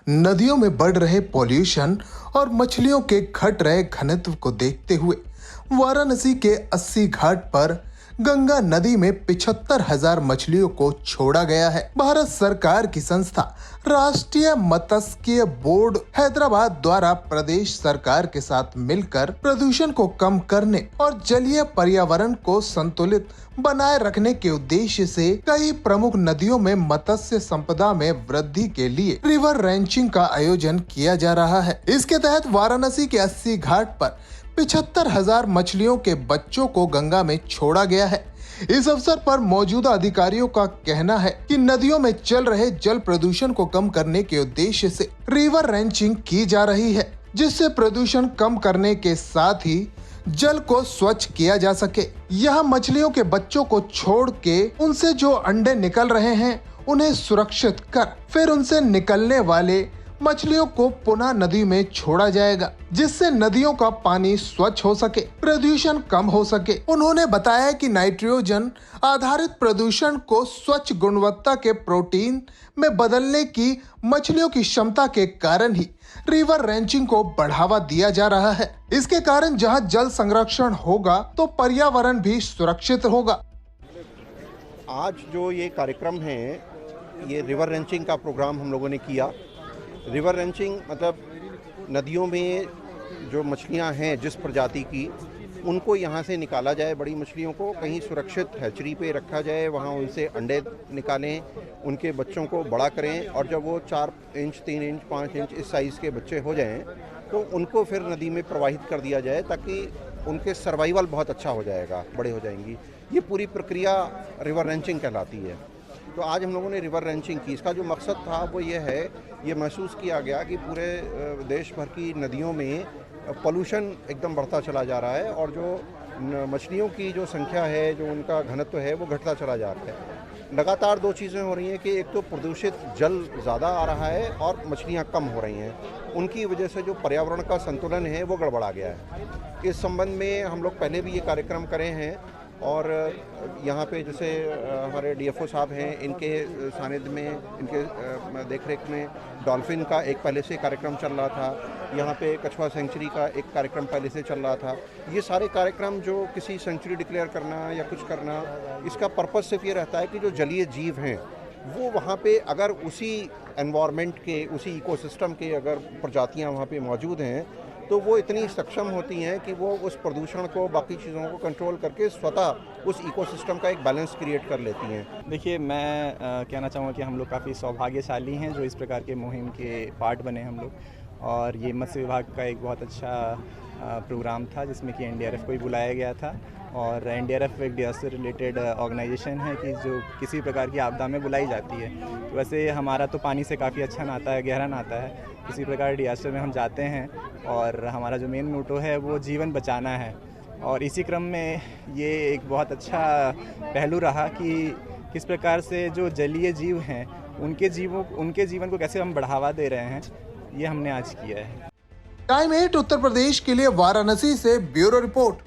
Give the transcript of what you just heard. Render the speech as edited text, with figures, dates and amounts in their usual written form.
नदियों में बढ़ रहे पॉल्यूशन और मछलियों के घट रहे घनत्व को देखते हुए वाराणसी के 80 घाट पर गंगा नदी में 75,000 मछलियों को छोड़ा गया है। भारत सरकार की संस्था राष्ट्रीय मत्स्य बोर्ड हैदराबाद द्वारा प्रदेश सरकार के साथ मिलकर प्रदूषण को कम करने और जलीय पर्यावरण को संतुलित बनाए रखने के उद्देश्य से कई प्रमुख नदियों में मत्स्य संपदा में वृद्धि के लिए रिवर रेंचिंग का आयोजन किया जा रहा है। इसके तहत वाराणसी के 80 घाट पर 75,000 मछलियों के बच्चों को गंगा में छोड़ा गया है। इस अवसर पर मौजूदा अधिकारियों का कहना है कि नदियों में चल रहे जल प्रदूषण को कम करने के उद्देश्य से रिवर रेंचिंग की जा रही है, जिससे प्रदूषण कम करने के साथ ही जल को स्वच्छ किया जा सके। यहाँ मछलियों के बच्चों को छोड़ के उनसे जो अंडे निकल रहे हैं उन्हें सुरक्षित कर फिर उनसे निकलने वाले मछलियों को पुनः नदी में छोड़ा जाएगा, जिससे नदियों का पानी स्वच्छ हो सके, प्रदूषण कम हो सके। उन्होंने बताया कि नाइट्रोजन आधारित प्रदूषण को स्वच्छ गुणवत्ता के प्रोटीन में बदलने की मछलियों की क्षमता के कारण ही रिवर रेंचिंग को बढ़ावा दिया जा रहा है। इसके कारण जहां जल संरक्षण होगा तो पर्यावरण भी सुरक्षित होगा। आज जो ये कार्यक्रम है, ये रिवर रेंचिंग का प्रोग्राम हम लोगों ने किया। रिवर रेंचिंग मतलब नदियों में जो मछलियां हैं जिस प्रजाति की, उनको यहाँ से निकाला जाए, बड़ी मछलियों को कहीं सुरक्षित हैचरी पे रखा जाए, वहाँ उनसे अंडे निकालें, उनके बच्चों को बड़ा करें और जब वो 4 इंच 3 इंच 5 इंच इस साइज़ के बच्चे हो जाएं तो उनको फिर नदी में प्रवाहित कर दिया जाए, ताकि उनके सर्वाइवल बहुत अच्छा हो जाएगा, बड़े हो जाएंगी। ये पूरी प्रक्रिया रिवर रेंचिंग कहलाती है। तो आज हम लोगों ने रिवर रेंचिंग की। इसका जो मकसद था वो ये है, ये महसूस किया गया कि पूरे देश भर की नदियों में पोल्यूशन एकदम बढ़ता चला जा रहा है और जो मछलियों की जो संख्या है, जो उनका घनत्व है, वो घटता चला जा रहा है। लगातार 2 चीज़ें हो रही हैं कि एक तो प्रदूषित जल ज़्यादा आ रहा है और मछलियाँ कम हो रही हैं। उनकी वजह से जो पर्यावरण का संतुलन है वो गड़बड़ा गया है। इस संबंध में हम लोग पहले भी ये कार्यक्रम करे हैं और यहाँ पे जैसे हमारे डीएफओ साहब हैं, इनके सानिध्य में, इनके देखरेख में डॉल्फिन का एक पहले से कार्यक्रम चल रहा था। यहाँ पे कछुआ सेंचुरी का एक कार्यक्रम पहले से चल रहा था। ये सारे कार्यक्रम जो किसी सेंचुरी डिक्लेयर करना या कुछ करना, इसका पर्पज़ सिर्फ ये रहता है कि जो जलीय जीव हैं वो वहाँ पे अगर उसी एनवायरनमेंट के, उसी इकोसिस्टम के अगर प्रजातियाँ वहाँ पे मौजूद हैं तो वो इतनी सक्षम होती हैं कि वो उस प्रदूषण को, बाकी चीज़ों को कंट्रोल करके स्वतः उस इकोसिस्टम का एक बैलेंस क्रिएट कर लेती हैं। देखिए, मैं कहना चाहूँगा कि हम लोग काफ़ी सौभाग्यशाली हैं जो इस प्रकार के मुहिम के पार्ट बने हम लोग। और ये मत्स्य विभाग का एक बहुत अच्छा प्रोग्राम था जिसमें कि एनडीआरएफ को भी बुलाया गया था। और एनडीआरएफ एक डिजास्टर से रिलेटेड ऑर्गेनाइजेशन है कि जो किसी प्रकार की आपदा में बुलाई जाती है। तो वैसे हमारा तो पानी से काफ़ी अच्छा नाता है, गहरा नाता है। किसी प्रकार डिजास्टर में हम जाते हैं और हमारा जो मेन मोटो है वो जीवन बचाना है। और इसी क्रम में ये एक बहुत अच्छा पहलू रहा कि किस प्रकार से जो जलीय जीव हैं उनके जीवन को कैसे हम बढ़ावा दे रहे हैं, ये हमने आज किया है। टाइम 8 उत्तर प्रदेश के लिए वाराणसी से ब्यूरो रिपोर्ट।